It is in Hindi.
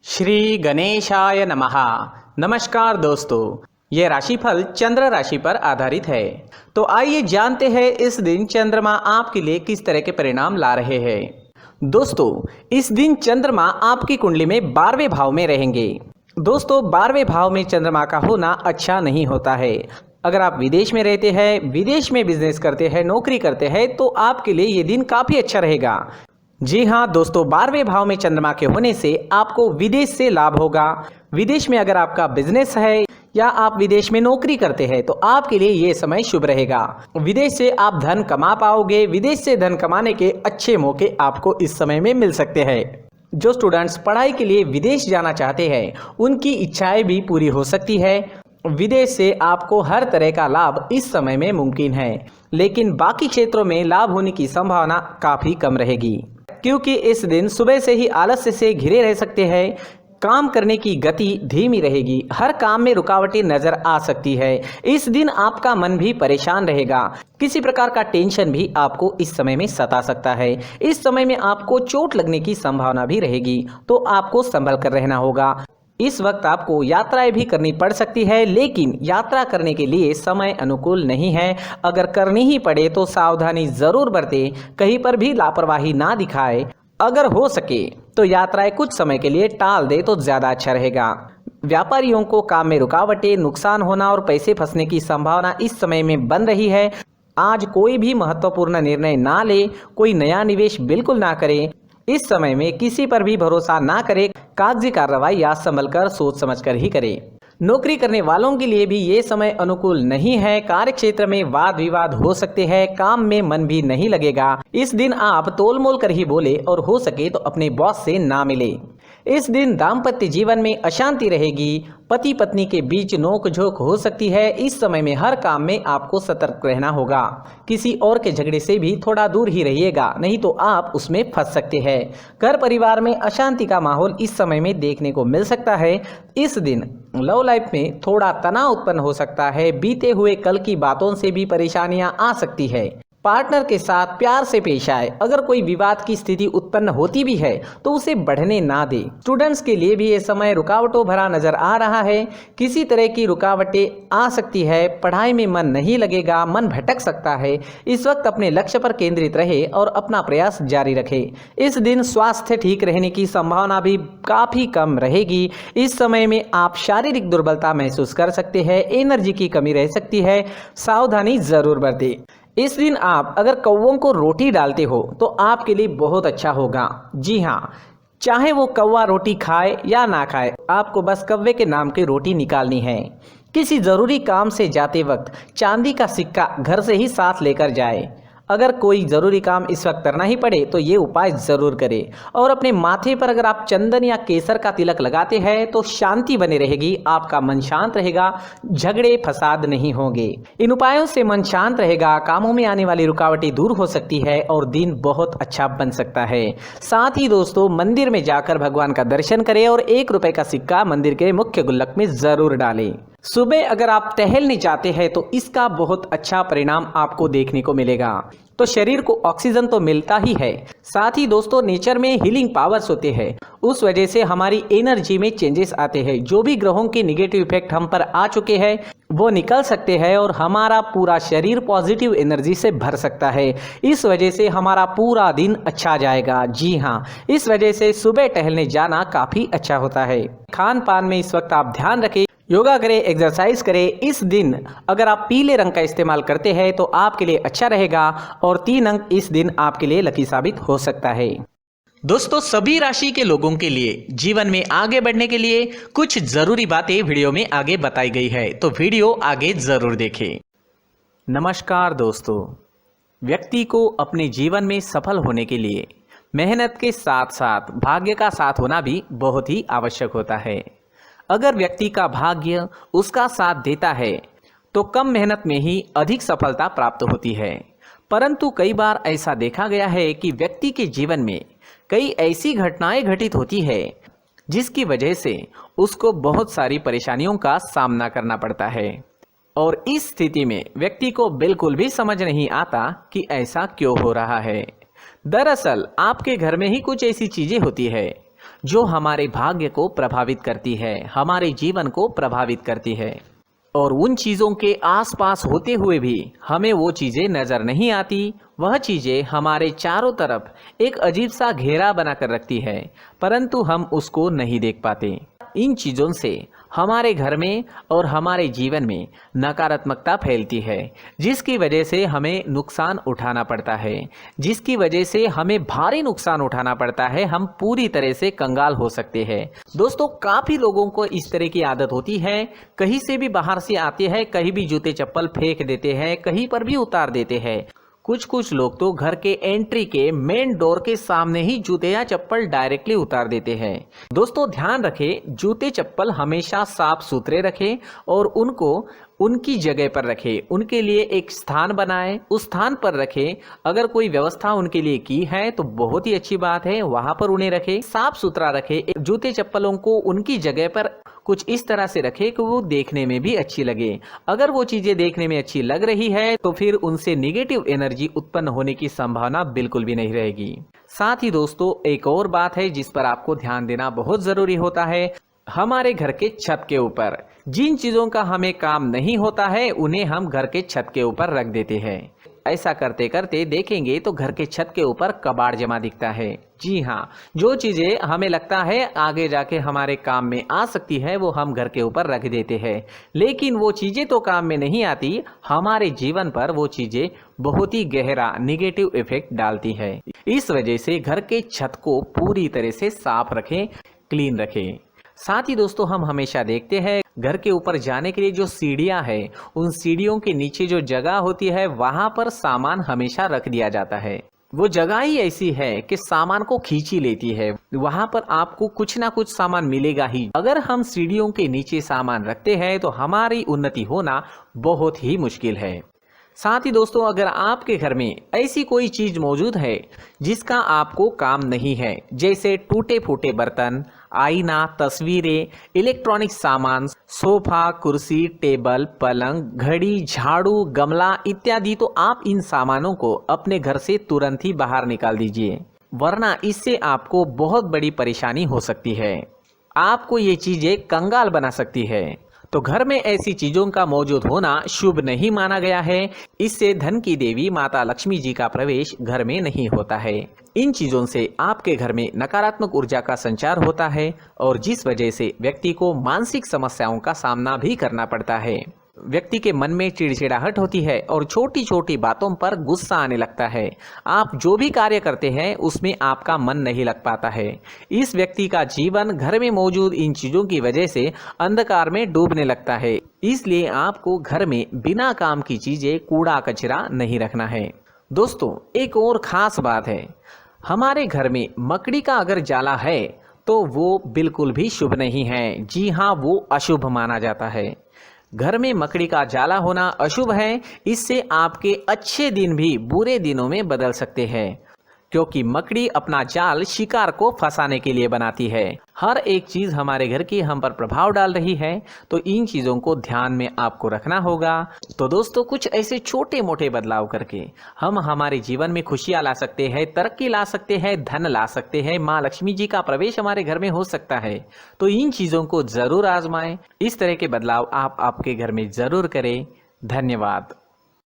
श्री गणेशाय नमः। नमस्कार दोस्तों, ये राशिफल चंद्र राशि पर आधारित है। तो आइए जानते हैं इस दिन चंद्रमा आपके लिए किस तरह के परिणाम ला रहे हैं। दोस्तों, इस दिन चंद्रमा आपकी कुंडली में 12वें भाव में रहेंगे। दोस्तों, 12वें भाव में चंद्रमा का होना अच्छा नहीं होता है। अगर आप विदेश में रहते हैं, विदेश में बिजनेस करते हैं, नौकरी करते हैं, तो आपके लिए ये दिन काफ़ी अच्छा रहेगा। जी हाँ दोस्तों, 12वें भाव में चंद्रमा के होने से आपको विदेश से लाभ होगा। विदेश में अगर आपका बिजनेस है या आप विदेश में नौकरी करते हैं तो आपके लिए ये समय शुभ रहेगा। विदेश से आप धन कमा पाओगे। विदेश से धन कमाने के अच्छे मौके आपको इस समय में मिल सकते हैं। जो स्टूडेंट्स पढ़ाई के लिए विदेश जाना चाहते हैं, उनकी इच्छाएं भी पूरी हो सकती है। विदेश से आपको हर तरह का लाभ इस समय में मुमकिन है, लेकिन बाकी क्षेत्रों में लाभ होने की संभावना काफ़ी कम रहेगी, क्योंकि इस दिन सुबह से ही आलस्य से घिरे रह सकते हैं। काम करने की गति धीमी रहेगी। हर काम में रुकावटें नजर आ सकती है। इस दिन आपका मन भी परेशान रहेगा। किसी प्रकार का टेंशन भी आपको इस समय में सता सकता है। इस समय में आपको चोट लगने की संभावना भी रहेगी, तो आपको संभल कर रहना होगा। इस वक्त आपको यात्राएं भी करनी पड़ सकती है, लेकिन यात्रा करने के लिए समय अनुकूल नहीं है। अगर करनी ही पड़े तो सावधानी जरूर बरतें, कहीं पर भी लापरवाही ना दिखाए। अगर हो सके तो यात्राएं कुछ समय के लिए टाल दे तो ज़्यादा अच्छा रहेगा। व्यापारियों को काम में रुकावटें, नुकसान होना और पैसे फंसने की संभावना इस समय में बन रही है। आज कोई भी महत्वपूर्ण निर्णय ना ले, कोई नया निवेश बिल्कुल ना करें। इस समय में किसी पर भी भरोसा ना करें। कागजी कार्रवाई या संभल कर सोच समझ कर ही करें। नौकरी करने वालों के लिए भी ये समय अनुकूल नहीं है। कार्य क्षेत्र में वाद विवाद हो सकते हैं। काम में मन भी नहीं लगेगा। इस दिन आप तोल मोल कर ही बोले और हो सके तो अपने बॉस से ना मिले। इस दिन दाम्पत्य जीवन में अशांति रहेगी। पति पत्नी के बीच नोक झोंक हो सकती है। इस समय में हर काम में आपको सतर्क रहना होगा। किसी और के झगड़े से भी थोड़ा दूर ही रहिएगा, नहीं तो आप उसमें फंस सकते हैं। घर परिवार में अशांति का माहौल इस समय में देखने को मिल सकता है। इस दिन लव लाइफ में थोड़ा तनाव उत्पन्न हो सकता है। बीते हुए कल की बातों से भी परेशानियां आ सकती है। पार्टनर के साथ प्यार से पेश आए। अगर कोई विवाद की स्थिति उत्पन्न होती भी है तो उसे बढ़ने ना दे। स्टूडेंट्स के लिए भी ये समय रुकावटों भरा नजर आ रहा है। किसी तरह की रुकावटें आ सकती है। पढ़ाई में मन नहीं लगेगा, मन भटक सकता है। इस वक्त अपने लक्ष्य पर केंद्रित रहे और अपना प्रयास जारी रखे। इस दिन स्वास्थ्य ठीक रहने की संभावना भी काफ़ी कम रहेगी। इस समय में आप शारीरिक दुर्बलता महसूस कर सकते हैं। एनर्जी की कमी रह सकती है। सावधानी जरूर बरतें। इस दिन आप अगर कौवों को रोटी डालते हो तो आपके लिए बहुत अच्छा होगा। जी हाँ, चाहे वो कौवा रोटी खाए या ना खाए, आपको बस कौवे के नाम की रोटी निकालनी है। किसी ज़रूरी काम से जाते वक्त चांदी का सिक्का घर से ही साथ लेकर जाए। अगर कोई ज़रूरी काम इस वक्त करना ही पड़े तो ये उपाय ज़रूर करें। और अपने माथे पर अगर आप चंदन या केसर का तिलक लगाते हैं तो शांति बनी रहेगी। आपका मन शांत रहेगा, झगड़े फसाद नहीं होंगे। इन उपायों से मन शांत रहेगा, कामों में आने वाली रुकावटें दूर हो सकती है और दिन बहुत अच्छा बन सकता है। साथ ही दोस्तों, मंदिर में जाकर भगवान का दर्शन करें और 1 रुपए का सिक्का मंदिर के मुख्य गुल्लक में ज़रूर डालें। सुबह अगर आप टहलने जाते हैं तो इसका बहुत अच्छा परिणाम आपको देखने को मिलेगा। तो शरीर को ऑक्सीजन तो मिलता ही है, साथ ही दोस्तों नेचर में हीलिंग पावर्स होते हैं। उस वजह से हमारी एनर्जी में चेंजेस आते हैं। जो भी ग्रहों के निगेटिव इफेक्ट हम पर आ चुके हैं वो निकल सकते हैं और हमारा पूरा शरीर पॉजिटिव एनर्जी से भर सकता है। इस वजह से हमारा पूरा दिन अच्छा जाएगा। जी हाँ, इस वजह से सुबह टहलने जाना काफ़ी अच्छा होता है। खान पान में इस वक्त आप ध्यान रखें, योगा करें, एक्सरसाइज करें। इस दिन अगर आप पीले रंग का इस्तेमाल करते हैं तो आपके लिए अच्छा रहेगा और 3 अंक इस दिन आपके लिए लकी साबित हो सकता है। दोस्तों, सभी राशि के लोगों के लिए जीवन में आगे बढ़ने के लिए कुछ जरूरी बातें वीडियो में आगे बताई गई है, तो वीडियो आगे जरूर देखें। नमस्कार दोस्तों, व्यक्ति को अपने जीवन में सफल होने के लिए मेहनत के साथ साथ भाग्य का साथ होना भी बहुत ही आवश्यक होता है। अगर व्यक्ति का भाग्य उसका साथ देता है तो कम मेहनत में ही अधिक सफलता प्राप्त होती है। परंतु कई बार ऐसा देखा गया है कि व्यक्ति के जीवन में कई ऐसी घटनाएं घटित होती है जिसकी वजह से उसको बहुत सारी परेशानियों का सामना करना पड़ता है। और इस स्थिति में व्यक्ति को बिल्कुल भी समझ नहीं आता कि ऐसा क्यों हो रहा है। दरअसल आपके घर में ही कुछ ऐसी चीजें होती है जो हमारे भाग्य को प्रभावित करती है, हमारे जीवन को प्रभावित करती है। और उन चीज़ों के आसपास होते हुए भी हमें वो चीज़ें नज़र नहीं आती। वह चीज़ें हमारे चारों तरफ एक अजीब सा घेरा बनाकर रखती है, परंतु हम उसको नहीं देख पाते। इन चीज़ों से हमारे घर में और हमारे जीवन में नकारात्मकता फैलती है, जिसकी वजह से हमें नुकसान उठाना पड़ता है, जिसकी वजह से हमें भारी नुकसान उठाना पड़ता है। हम पूरी तरह से कंगाल हो सकते हैं। दोस्तों, काफ़ी लोगों को इस तरह की आदत होती है, कहीं से भी बाहर से आते हैं, कहीं भी जूते चप्पल फेंक देते हैं, कहीं पर भी उतार देते हैं। कुछ लोग तो घर के एंट्री के मेन डोर के सामने ही जूते या चप्पल डायरेक्टली उतार देते हैं। दोस्तों, ध्यान रखें, जूते चप्पल हमेशा साफ सुथरे रखें और उनको उनकी जगह पर रखें। उनके लिए एक स्थान बनाएं, उस स्थान पर रखें। अगर कोई व्यवस्था उनके लिए की है तो बहुत ही अच्छी बात है, वहां पर उन्हें रखें, साफ सुथरा रखें। जूते चप्पलों को उनकी जगह पर कुछ इस तरह से रखें कि वो देखने में भी अच्छी लगे। अगर वो चीजें देखने में अच्छी लग रही है तो फिर उनसे नेगेटिव एनर्जी उत्पन्न होने की संभावना बिल्कुल भी नहीं रहेगी। साथ ही दोस्तों, एक और बात है जिस पर आपको ध्यान देना बहुत जरूरी होता है। हमारे घर के छत के ऊपर जिन चीजों का हमें काम नहीं होता है, उन्हें हम घर के छत के ऊपर रख देते हैं। ऐसा करते करते देखेंगे तो घर के छत के ऊपर कबाड़ जमा दिखता है। जी हाँ, जो चीजें हमें लगता है आगे जाके हमारे काम में आ सकती है, वो हम घर के ऊपर रख देते हैं, लेकिन वो चीजें तो काम में नहीं आती। हमारे जीवन पर वो चीजें बहुत ही गहरा निगेटिव इफेक्ट डालती है। इस वजह से घर के छत को पूरी तरह से साफ रखें, क्लीन रखें। साथ ही दोस्तों, हम हमेशा देखते हैं घर के ऊपर जाने के लिए जो सीढ़ियां हैं, उन सीढ़ियों के नीचे जो जगह होती है वहां पर सामान हमेशा रख दिया जाता है। वो जगह ही ऐसी है कि सामान को खींची लेती है। वहां पर आपको कुछ ना कुछ सामान मिलेगा ही। अगर हम सीढ़ियों के नीचे सामान रखते हैं तो हमारी उन्नति होना बहुत ही मुश्किल है। साथ ही दोस्तों, अगर आपके घर में ऐसी कोई चीज मौजूद है जिसका आपको काम नहीं है, जैसे टूटे फूटे बर्तन, आईना, तस्वीरें, इलेक्ट्रॉनिक सामान, सोफा, कुर्सी, टेबल, पलंग, घड़ी, झाड़ू, गमला इत्यादि, तो आप इन सामानों को अपने घर से तुरंत ही बाहर निकाल दीजिए, वरना इससे आपको बहुत बड़ी परेशानी हो सकती है। आपको ये चीजें कंगाल बना सकती है। तो घर में ऐसी चीजों का मौजूद होना शुभ नहीं माना गया है। इससे धन की देवी माता लक्ष्मी जी का प्रवेश घर में नहीं होता है। इन चीजों से आपके घर में नकारात्मक ऊर्जा का संचार होता है और जिस वजह से व्यक्ति को मानसिक समस्याओं का सामना भी करना पड़ता है। व्यक्ति के मन में चिड़चिड़ाहट होती है और छोटी छोटी बातों पर गुस्सा आने लगता है। आप जो भी कार्य करते हैं उसमें आपका मन नहीं लग पाता है। इस व्यक्ति का जीवन घर में मौजूद इन चीजों की वजह से अंधकार में डूबने लगता है। इसलिए आपको घर में बिना काम की चीजें, कूड़ा कचरा नहीं रखना है। दोस्तों, एक और खास बात है, हमारे घर में मकड़ी का अगर जाला है तो वो बिल्कुल भी शुभ नहीं है। जी हाँ, वो अशुभ माना जाता है। घर में मकड़ी का जाला होना अशुभ है। इससे आपके अच्छे दिन भी बुरे दिनों में बदल सकते हैं, क्योंकि मकड़ी अपना जाल शिकार को फंसाने के लिए बनाती है। हर एक चीज हमारे घर की हम पर प्रभाव डाल रही है, तो इन चीजों को ध्यान में आपको रखना होगा। तो दोस्तों, कुछ ऐसे छोटे मोटे बदलाव करके हम हमारे जीवन में खुशियां ला सकते हैं, तरक्की ला सकते हैं, धन ला सकते हैं, माँ लक्ष्मी जी का प्रवेश हमारे घर में हो सकता है। तो इन चीजों को जरूर आजमाएं। इस तरह के बदलाव आप आपके घर में जरूर करें। धन्यवाद।